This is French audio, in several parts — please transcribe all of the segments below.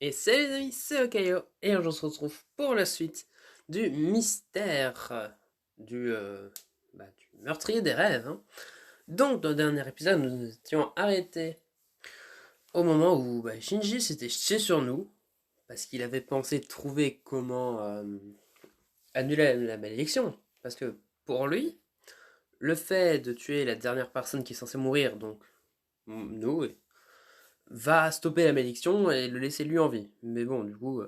Et salut les amis, c'est Okayo, et aujourd'hui on se retrouve pour la suite du mystère du meurtrier des rêves, hein. Donc dans le dernier épisode, nous nous étions arrêtés au moment où Shinji s'était jeté sur nous, parce qu'il avait pensé trouver comment annuler la malédiction. Parce que pour lui, le fait de tuer la dernière personne qui est censée mourir, donc nous, va stopper la malédiction et le laisser lui en vie. Mais bon, du coup,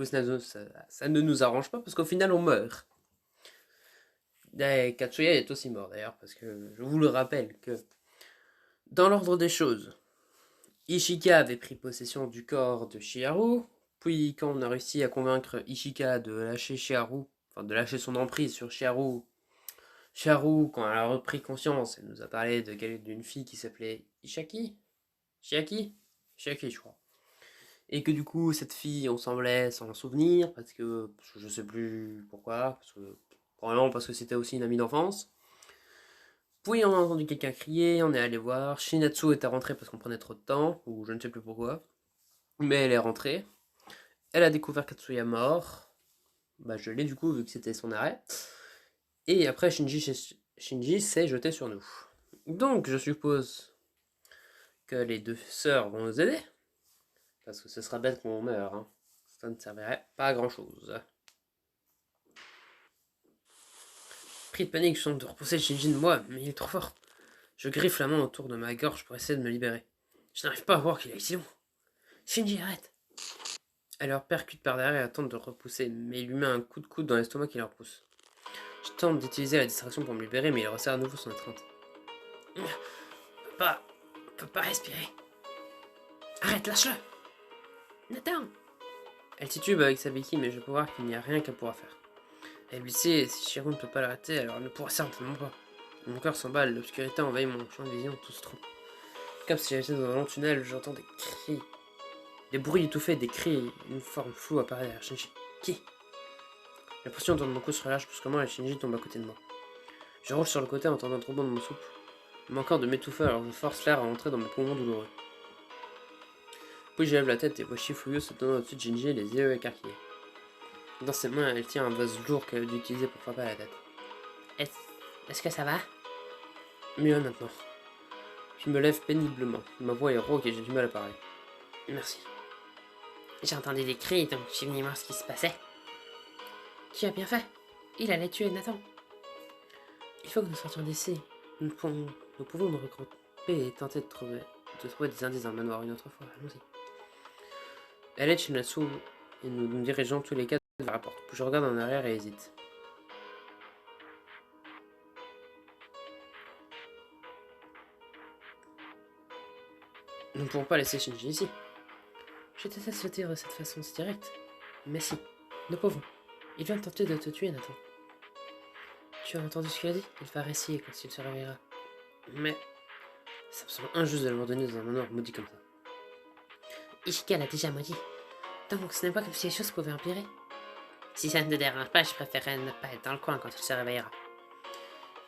ça ne nous arrange pas parce qu'au final, on meurt. Et Katsuya est aussi mort d'ailleurs, parce que je vous le rappelle que dans l'ordre des choses, Ishika avait pris possession du corps de Shiharu, puis quand on a réussi à convaincre Ishika de lâcher Shiharu, enfin de lâcher son emprise sur Shiharu, Shiharu, quand elle a repris conscience, elle nous a parlé d'une fille qui s'appelait Ishaki Shiaki Shiaki, je crois. Et que du coup, cette fille, on semblait s'en souvenir, parce que je sais plus pourquoi, probablement parce que c'était aussi une amie d'enfance. Puis on a entendu quelqu'un crier, on est allé voir. Shinatsu était rentrée parce qu'on prenait trop de temps, ou je ne sais plus pourquoi. Mais elle est rentrée. Elle a découvert Katsuya mort. Bah, je l'ai du coup, vu que c'était son arrêt. Et après, Shinji s'est jeté sur nous. Donc, je suppose que les deux sœurs vont nous aider. Parce que ce sera bête qu'on meure, hein. Ça ne servirait pas à grand chose. Pris de panique, je tente de repousser Shinji de moi, mais il est trop fort. Je griffe la main autour de ma gorge pour essayer de me libérer. Je n'arrive pas à voir qu'il est si long. Shinji, arrête. Elle leur percute par derrière et tente de le repousser, mais il lui met un coup de coude dans l'estomac qui la repousse. Je tente d'utiliser la distraction pour me libérer, mais il resserre à nouveau son étreinte. Papa, pas respirer. Arrête, lâche-le. Nathan. Elle titube avec sa béquille, mais je peux voir qu'il n'y a rien qu'elle pourra faire. Elle lui sait, si Shiro ne peut pas l'arrêter, alors elle ne pourra certainement pas. Mon cœur s'emballe, l'obscurité envahit mon champ de vision, tout se trouble. Comme si j'étais dans un long tunnel, j'entends des cris. Des bruits étouffés, des cris, une forme floue apparaît derrière Shinji. Qui? La pression autour de mon cou se relâche brusquement et Shinji tombe à côté de moi. Je roule sur le côté en tentant de rebondir de mon souple. Manquant de m'étouffer alors je force l'air à entrer dans mes poumons douloureux. Puis j'élève la tête et vois Shifuyo se tenant au-dessus de Shinji, les yeux écarquillés. Dans ses mains, elle tient un vase lourd qu'elle a dû utiliser pour frapper à la tête. Est-ce que ça va? Mieux maintenant. Je me lève péniblement. Ma voix est rauque et j'ai du mal à parler. Merci. J'ai entendu des cris, donc je suis venu voir ce qui se passait. Tu as bien fait. Il allait tuer Nathan. Il faut que nous sortions d'ici. Nous pouvons nous regrouper et tenter de trouver des indices dans le manoir une autre fois. Allons-y. Elle est Shinatsu et nous dirigeons tous les quatre vers la porte. Puis je regarde en arrière et hésite. Nous ne pourrons pas laisser Shinji ici. Je déteste le dire de cette façon si directe. Mais si, nous pouvons. Il vient de tenter de te tuer, Nathan. Tu as entendu ce qu'il a dit? Il va réciter quand il se réveillera. Mais ça me semble injuste de l'abandonner dans un manoir maudit comme ça. Ishika l'a déjà maudit. Donc ce n'est pas comme si les choses pouvaient empirer. Si ça ne te dérange pas, je préférerais ne pas être dans le coin quand il se réveillera.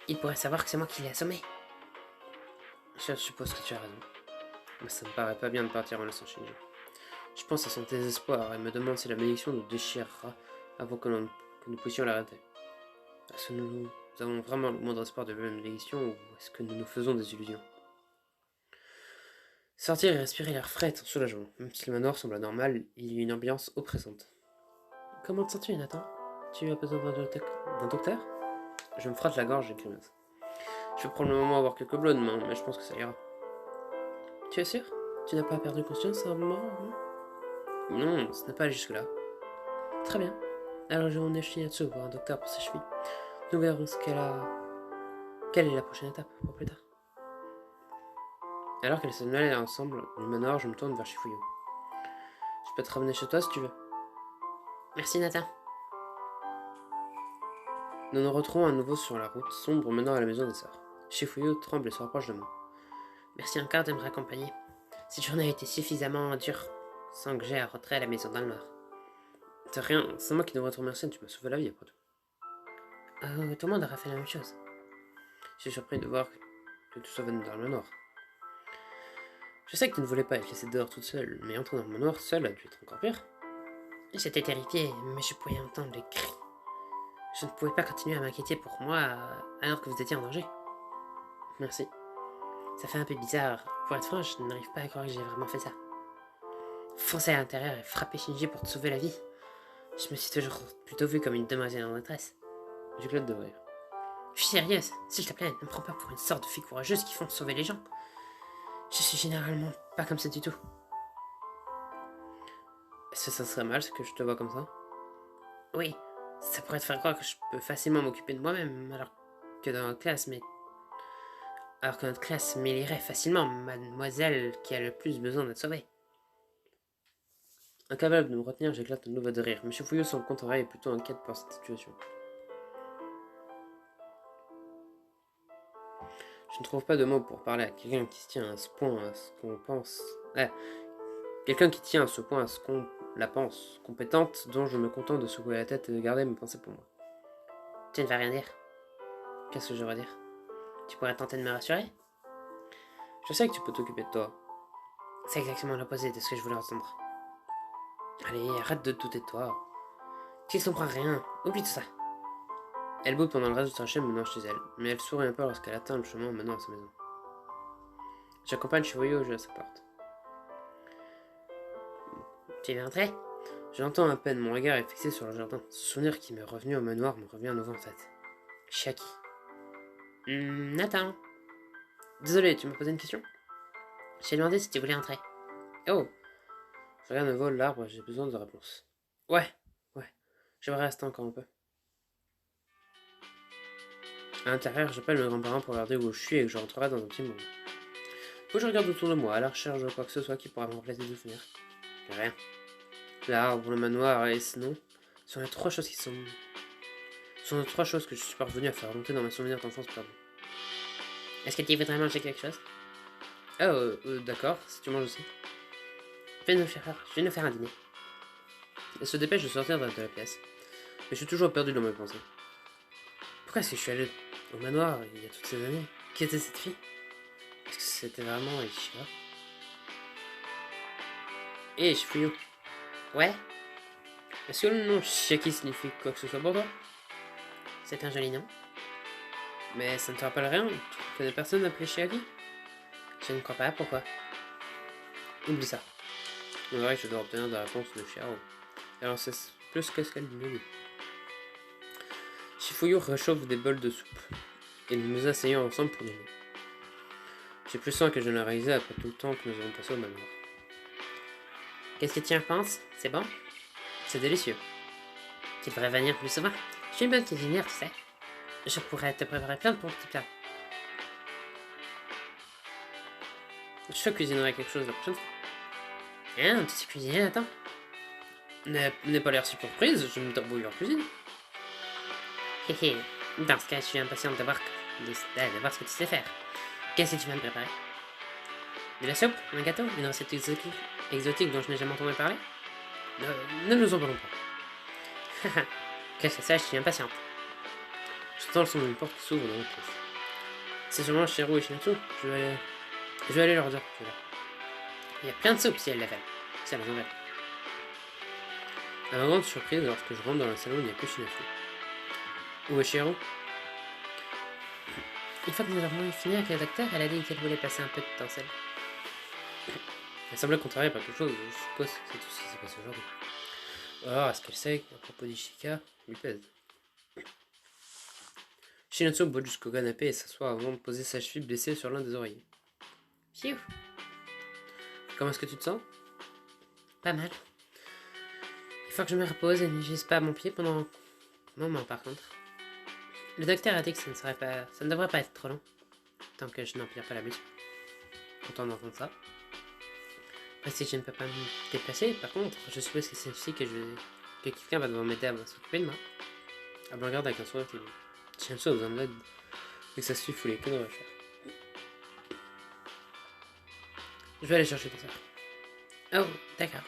Il pourrait savoir que c'est moi qui l'ai assommé. Je suppose que tu as raison. Mais ça me paraît pas bien de partir en laissant Shinji. Je pense à son désespoir et me demande si la malédiction nous déchirera avant que nous puissions l'arrêter. Est-ce que nous avons vraiment le moindre espoir de lever la malédiction ou est-ce que nous nous faisons des illusions? Sortir et respirer l'air frais est un soulagement. Même si le manoir semble anormal, il y a une ambiance oppressante. Comment te sens-tu, Nathan? Tu as besoin d'un docteur? Je me frotte la gorge et grimace. Je vais probablement avoir quelques bleus demain, mais je pense que ça ira. Tu es sûr? Tu n'as pas perdu conscience à un moment, non? Non, ce n'est pas allé jusque-là. Très bien. Alors je vais emmener Shinatsu voir un docteur pour ses chevilles. Nous verrons quelle est la prochaine étape pour plus tard. Alors qu'elles se mêlent ensemble du manoir, je me tourne vers Shifuyo. Je peux te ramener chez toi si tu veux. Merci Nathan. Nous nous retrouvons à nouveau sur la route sombre menant à la maison des sœurs. Shifuyo tremble et se rapproche de moi. Merci encore de me raccompagner. Cette journée a été suffisamment dure sans que j'aie à rentrer à la maison dans le noir. De rien, c'est moi qui devrais te remercier, tu m'as sauvé la vie après tout. Tout le monde aura fait la même chose. Je suis surpris de voir que tout soit venu dans le noir. Je sais que tu ne voulais pas être laissée dehors toute seule, mais entrer dans le manoir seule a dû être encore pire. J'étais terrifiée, mais je pouvais entendre les cris. Je ne pouvais pas continuer à m'inquiéter pour moi alors que vous étiez en danger. Merci. Ça fait un peu bizarre. Pour être franc, je n'arrive pas à croire que j'ai vraiment fait ça. Foncer à l'intérieur et frapper Shinji pour te sauver la vie. Je me suis toujours plutôt vue comme une demoiselle en détresse. J'éclate de rire. Je suis sérieuse, s'il te plaît, ne me prends pas pour une sorte de fille courageuse qui font sauver les gens. Je suis généralement pas comme ça du tout. Est-ce que ça serait mal que je te vois comme ça? Oui, ça pourrait te faire croire que je peux facilement m'occuper de moi-même, alors que notre classe m'élierait facilement mademoiselle qui a le plus besoin d'être sauvée. Incapable de me retenir, j'éclate de nouveau de rire. Monsieur Fouillot, sur le contraire, est plutôt inquiète par cette situation. Je ne trouve pas de mots pour parler à quelqu'un qui se tient à ce point à ce qu'on pense. Quelqu'un qui tient à ce point à ce qu'on la pense, compétente, dont je me contente de secouer la tête et de garder mes pensées pour moi. Tu ne vas rien dire. Qu'est-ce que je devrais dire? Tu pourrais tenter de me rassurer? Je sais que tu peux t'occuper de toi. C'est exactement l'opposé de ce que je voulais entendre. Allez, arrête de douter de toi. Tu ne comprends rien. Oublie tout ça. Elle boude pendant le reste de sa chaîne menant chez elle, mais elle sourit un peu lorsqu'elle atteint le chemin menant à sa maison. J'accompagne Chivoyo à sa porte. Tu es entré? J'entends à peine, mon regard est fixé sur le jardin. Ce souvenir qui m'est revenu au manoir me revient à nouveau en tête. Chiaki. Attends. Désolé, tu m'as posé une question? J'ai demandé si tu voulais entrer. Oh. Je regarde à nouveau l'arbre, j'ai besoin de réponse. Ouais. J'aimerais rester encore un peu. À l'intérieur, j'appelle mes grands-parents pour leur dire où je suis et que je rentrerai dans un petit moment. Faut que je regarde autour de moi, à la recherche de quoi que ce soit qui pourra me remplacer de souvenirs. Rien. L'arbre, le manoir et sinon, sont les trois choses que je suis parvenu à faire remonter dans mes souvenirs d'enfance perdus. Est-ce que tu voudrais manger quelque chose? D'accord, si tu manges aussi. Je vais nous faire un dîner. Elle se dépêche de sortir de la pièce. Mais je suis toujours perdu dans mes pensées. Pourquoi est-ce que je suis allé au manoir il y a toutes ces années? Qui était cette fille? Est-ce que c'était vraiment Ichira? Hé, Shifuyo. Ouais? Est-ce que le nom Chiaki signifie quoi que ce soit pour toi? C'est un joli nom. Mais ça ne te rappelle rien? Tu connais personne appelé Chiaki? Je ne crois pas, pourquoi? Oublie ça. On dirait que je dois obtenir des réponses de Shiro. Alors c'est plus que ce qu'elle me dit. Shifuyo réchauffe des bols de soupe. Et nous nous asseyons ensemble pour dîner. J'ai plus faim que je ne l'ai réalisé après tout le temps que nous avons passé au manoir. Qu'est-ce que tu en penses? C'est bon? C'est délicieux. Tu devrais venir plus souvent. Je suis une bonne cuisinière, tu sais. Je pourrais te préparer plein de bons petits plats. Je cuisinerai quelque chose la prochaine fois. Hein, tu sais cuisiner, attends. N'aie pas l'air si surprise, je me débrouille en cuisine. Hé, dans ce cas, je suis impatiente de voir ce que tu sais faire. Qu'est-ce que tu vas me préparer? De la soupe? Un gâteau? Une recette exotique dont je n'ai jamais entendu parler? Ne nous en parlons pas. Que je sache, je suis impatiente. J'entends le son d'une porte qui s'ouvre dans l'autre pièce. C'est sûrement Shiro et Shinatsu. Je vais aller leur dire que tu es là. Il y a plein de soupe si elle l'appelle. Si elle les envers. À ma grande surprise, lorsque je rentre dans le salon, il n'y a que Shinatsu. Où est Shiro? Une fois que nous avons fini avec le docteur, elle a dit qu'elle voulait passer un peu de temps seule. Elle semblait contrariée par quelque chose, je suppose que c'est tout ce qui s'est passé aujourd'hui. Alors, est-ce qu'elle sait qu'à propos d'Ishika lui pèse? Shinatsu boit jusqu'au canapé et s'assoit avant de poser sa cheville blessée sur l'un des oreillers. Pfiou! Comment est-ce que tu te sens? Pas mal. Il faut que je me repose et n'utilise pas mon pied pendant un moment par contre. Le docteur a dit que ça ne devrait pas être trop long, tant que je n'empire pas la musique. Content d'entendre ça. Après, si je ne peux pas me déplacer, par contre, je suppose que c'est ici que quelqu'un va devoir m'aider à s'occuper de moi. Elle me regarde avec un sourire qui dit: Shinatsu a besoin de l'aide, et que ça suffit, faut les que de refaire. Je vais aller chercher tout ça. Oh, d'accord.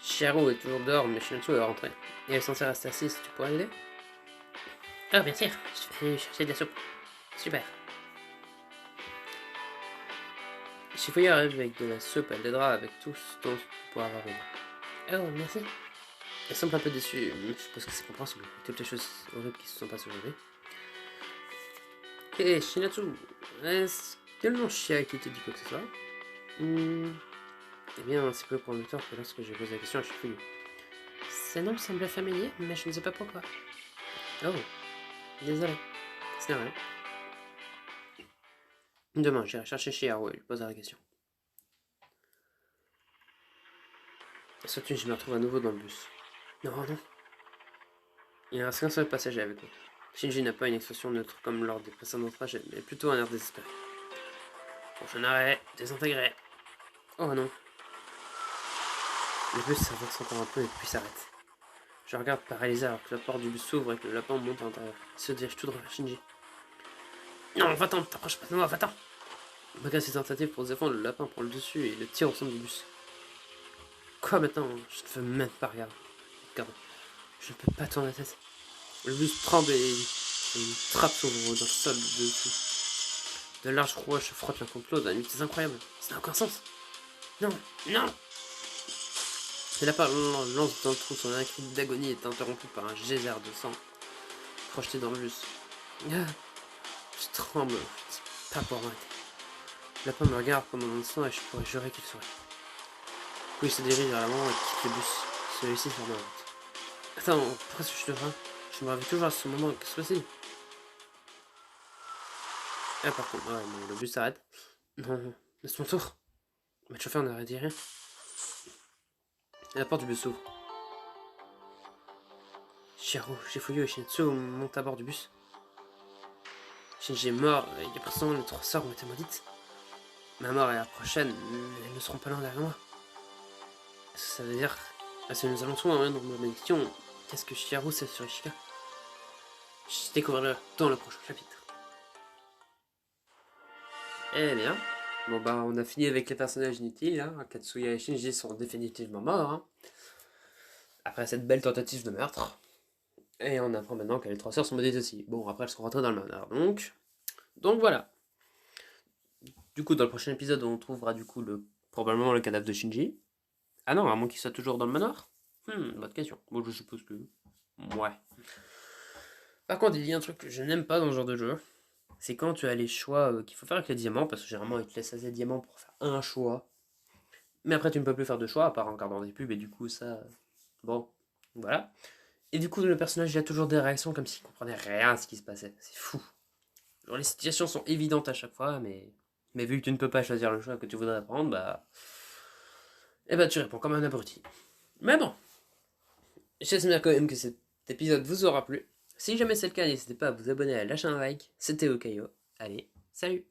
Shiro est toujours dehors, mais Shinatsu est rentrée. Et elle est censée rester assise, tu pourrais l'aider? Oh, bien sûr, je vais aller chercher de la soupe. Super. Chifoyer arrive avec de la soupe, elle l'aidera avec tout ce dont tu pourras avoir besoin. Oh, merci. Elle semble un peu déçue, mais je suppose que c'est compréhensible. Toutes les choses horribles qui se sont passées aujourd'hui. Hé, Shinatsu, est-ce que le nom Chia qui te dit quoi que ce soit Eh bien, c'est peu prometteur que lorsque j'ai posé la question à Shifuyu. Ce nom semble familier, mais je ne sais pas pourquoi. Oh, désolé. Ce n'est rien. Demain, j'irai chercher Shiharu et lui poser la question. Cette nuit, je me retrouve à nouveau dans le bus. Non, non. Il ne reste qu'un seul passager avec moi. Shinji n'a pas une expression neutre comme lors des précédents trajets, mais plutôt un air désespéré. Prochain arrêt, désintégré. Oh non. Le bus s'avance encore un peu et puis s'arrête. Je regarde paralysé alors que la porte du bus s'ouvre et que le lapin monte à l'intérieur. Il se dirige tout droit vers Shinji. Non, va-t'en, t'approches pas de moi, va-t'en. Malgré ses tentatives pour se défendre, le lapin prend le dessus et le tire au centre du bus. Quoi maintenant? Je ne veux même pas regarder. Regarde, je ne peux pas tourner la tête. Le bus tremble et une trappe s'ouvre dans le sol dessous. De larges rouages se frottent l'un contre l'autre à une vitesse incroyable. Ça n'a aucun sens. Non, non. Le lapin lance dans le trou, son cri d'agonie est interrompu par un geyser de sang projeté dans le bus. Ah, je tremble, pas pour m'arrêter. Le lapin me regarde pendant un instant et je pourrais jurer qu'il sourit. Puis il se dirige vers l'avant et quitte le bus. Celui-ci sur ma route. Attends, pourquoi est-ce que je devrais? Je me réveille toujours à ce moment, qu'est-ce que c'est? Ah, par contre, ouais, bon, le bus s'arrête. Non, non, laisse mon tour. Mais le chauffeur n'aurait dit rien. Et la porte du bus s'ouvre. Shiharu, Shifuyu et Shinatsu montent à bord du bus. Shinji est mort et il y a précédemment les 3 sœurs ont été maudites. Ma mort et la prochaine, elles ne seront pas loin derrière moi. Ça veut dire, si nous allons loin dans ma malédiction, qu'est-ce que Shiharu sait sur Ishika? Je découvrirai dans le prochain chapitre. Eh bien, bon bah on a fini avec les personnages inutiles, hein. Katsuya et Shinji sont définitivement morts, hein. Après cette belle tentative de meurtre. Et on apprend maintenant que les 3 sœurs sont maudites aussi. Bon, après elles sont rentrées dans le manoir, donc voilà. Du coup, dans le prochain épisode, on trouvera du coup probablement le cadavre de Shinji. Ah non, à moins qu'il soit toujours dans le manoir. Bonne question. Bon, je suppose que... Ouais. Par contre, il y a un truc que je n'aime pas dans ce genre de jeu. C'est quand tu as les choix qu'il faut faire avec les diamants, parce que généralement, ils te laissent assez de diamants pour faire un choix. Mais après, tu ne peux plus faire de choix, à part en regardant des pubs, et du coup, ça... Bon, voilà. Et du coup, le personnage, il a toujours des réactions comme s'il comprenait rien à ce qui se passait. C'est fou. Genre, les situations sont évidentes à chaque fois, mais vu que tu ne peux pas choisir le choix que tu voudrais prendre, bah... Eh bah, tu réponds comme un abruti. Mais bon, j'espère quand même que cet épisode vous aura plu. Si jamais c'est le cas, n'hésitez pas à vous abonner et à lâcher un like. C'était Okayo. Allez, salut!